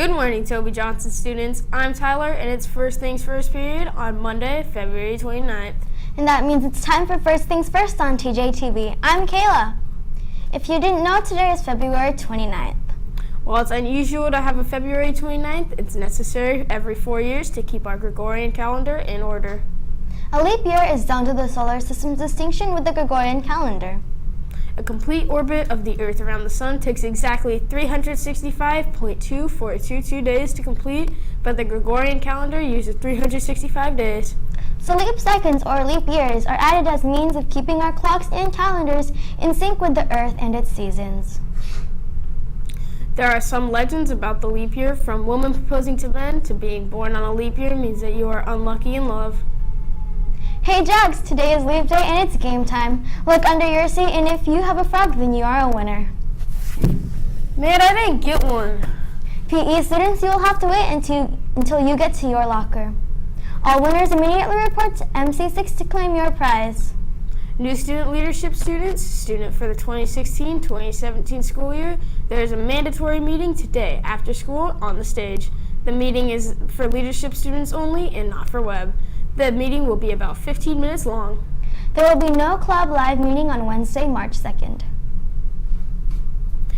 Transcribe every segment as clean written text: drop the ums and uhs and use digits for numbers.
Good morning, Toby Johnson students. I'm Tyler, and it's First Things First period on Monday, February 29th. And that means it's time for First Things First on TJTV. I'm Kayla. If you didn't know, today is February 29th. While it's unusual to have a February 29th, it's necessary every 4 years to keep our Gregorian calendar in order. A leap year is down to the solar system's distinction with the Gregorian calendar. A complete orbit of the Earth around the Sun takes exactly 365.2422 days to complete, but the Gregorian calendar uses 365 days. So leap seconds or leap years are added as means of keeping our clocks and calendars in sync with the Earth and its seasons. There are some legends about the leap year, from women proposing to men to being born on a leap year means that you are unlucky in love. Hey Jax, today is leap day and it's game time. Look under your seat, and if you have a frog, then you are a winner. Man, I didn't get one. PE students, you will have to wait until you get to your locker. All winners immediately report to MC6 to claim your prize. New student leadership students, student for the 2016-2017 school year, there is a mandatory meeting today after school on the stage. The meeting is for leadership students only and not for web. The meeting will be about 15 minutes long. There will be no club live meeting on Wednesday, March 2nd.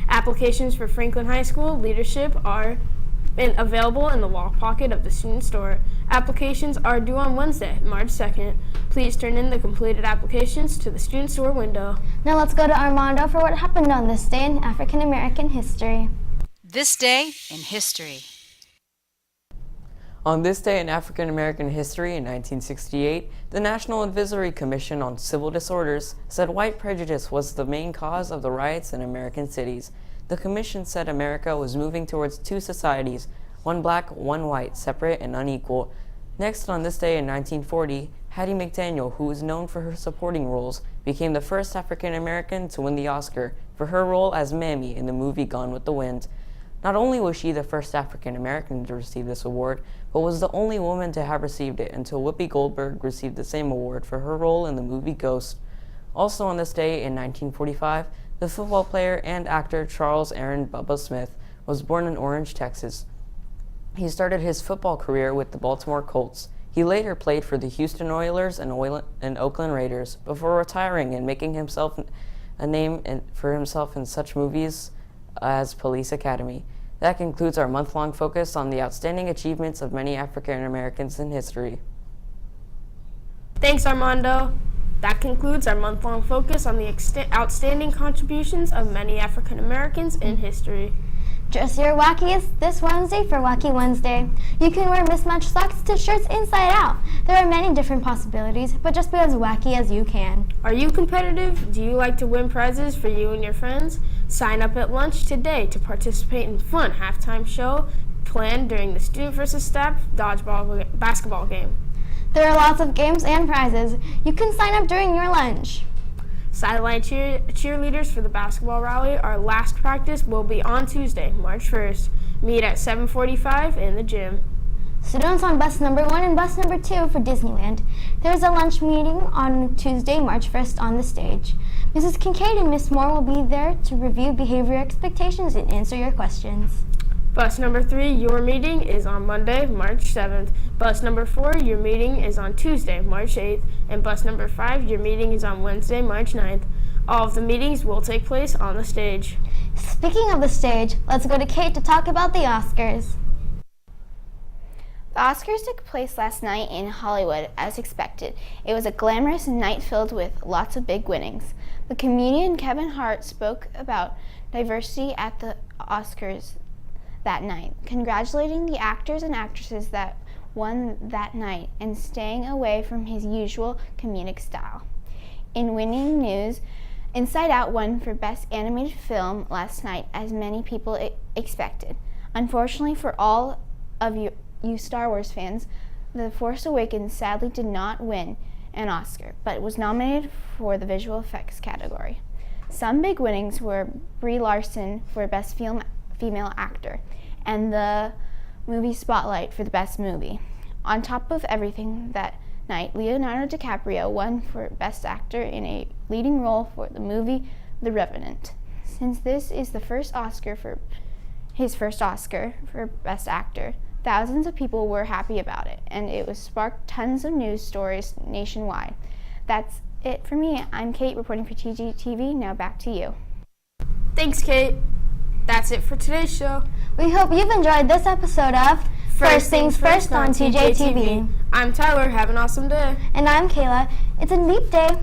Applications for Franklin High School leadership are available in the wall pocket of the student store. Applications are due on Wednesday, March 2nd. Please turn in the completed applications to the student store window. Now let's go to Armando for what happened on this day in African American history. This day in history. On this day in African American history in 1968, the National Advisory Commission on Civil Disorders said white prejudice was the main cause of the riots in American cities. The commission said America was moving towards two societies, one black, one white, separate and unequal. Next, on this day in 1940, Hattie McDaniel, who was known for her supporting roles, became the first African American to win the Oscar for her role as Mammy in the movie Gone with the Wind. Not only was she the first African American to receive this award, but was the only woman to have received it until Whoopi Goldberg received the same award for her role in the movie Ghost. Also on this day in 1945, the football player and actor Charles Aaron Bubba Smith was born in Orange, Texas. He started his football career with the Baltimore Colts. He later played for the Houston Oilers and Oakland Raiders before retiring and making himself a name for himself in such movies as Police Academy. That concludes our month-long focus on the outstanding achievements of many African Americans in history. Thanks, Armando. That concludes our month-long focus on the outstanding contributions of many African Americans in history. Dress your wackiest this Wednesday for Wacky Wednesday. You can wear mismatched socks to shirts inside out. There are many different possibilities, but just be as wacky as you can. Are you competitive? Do you like to win prizes for you and your friends? Sign up at lunch today to participate in fun halftime show planned during the student versus staff basketball game. There are lots of games and prizes. You can sign up during your lunch. Sideline cheerleaders for the basketball rally. Our last practice will be on Tuesday, March 1st. Meet at 7:45 in the gym. Students on bus number 1 and bus number 2 for Disneyland. There is a lunch meeting on Tuesday, March 1st on the stage. Mrs. Kincaid and Miss Moore will be there to review behavior expectations and answer your questions. Bus number 3, your meeting is on Monday, March 7th. Bus number 4, your meeting is on Tuesday, March 8th. And bus number 5, your meeting is on Wednesday, March 9th. All of the meetings will take place on the stage. Speaking of the stage, let's go to Kate to talk about the Oscars. The Oscars took place last night in Hollywood, as expected. It was a glamorous night filled with lots of big winnings. The comedian Kevin Hart spoke about diversity at the Oscars that night, congratulating the actors and actresses that won that night and staying away from his usual comedic style. In winning news, Inside Out won for Best Animated Film last night, as many people expected. Unfortunately for all of you Star Wars fans, The Force Awakens sadly did not win an Oscar, but was nominated for the visual effects category. Some big winnings were Brie Larson for Best Female Actor and the movie Spotlight for the Best Movie. On top of everything that night, Leonardo DiCaprio won for Best Actor in a leading role for the movie The Revenant. Since this is the first Oscar for his first Oscar for Best Actor. Thousands of people were happy about it, and it was sparked tons of news stories nationwide. That's it for me. I'm Kate reporting for TGTV. Now back to you. Thanks, Kate. That's it for today's show. We hope you've enjoyed this episode of First Things First on TJTV. I'm Tyler. Have an awesome day. And I'm Kayla. It's a leap day.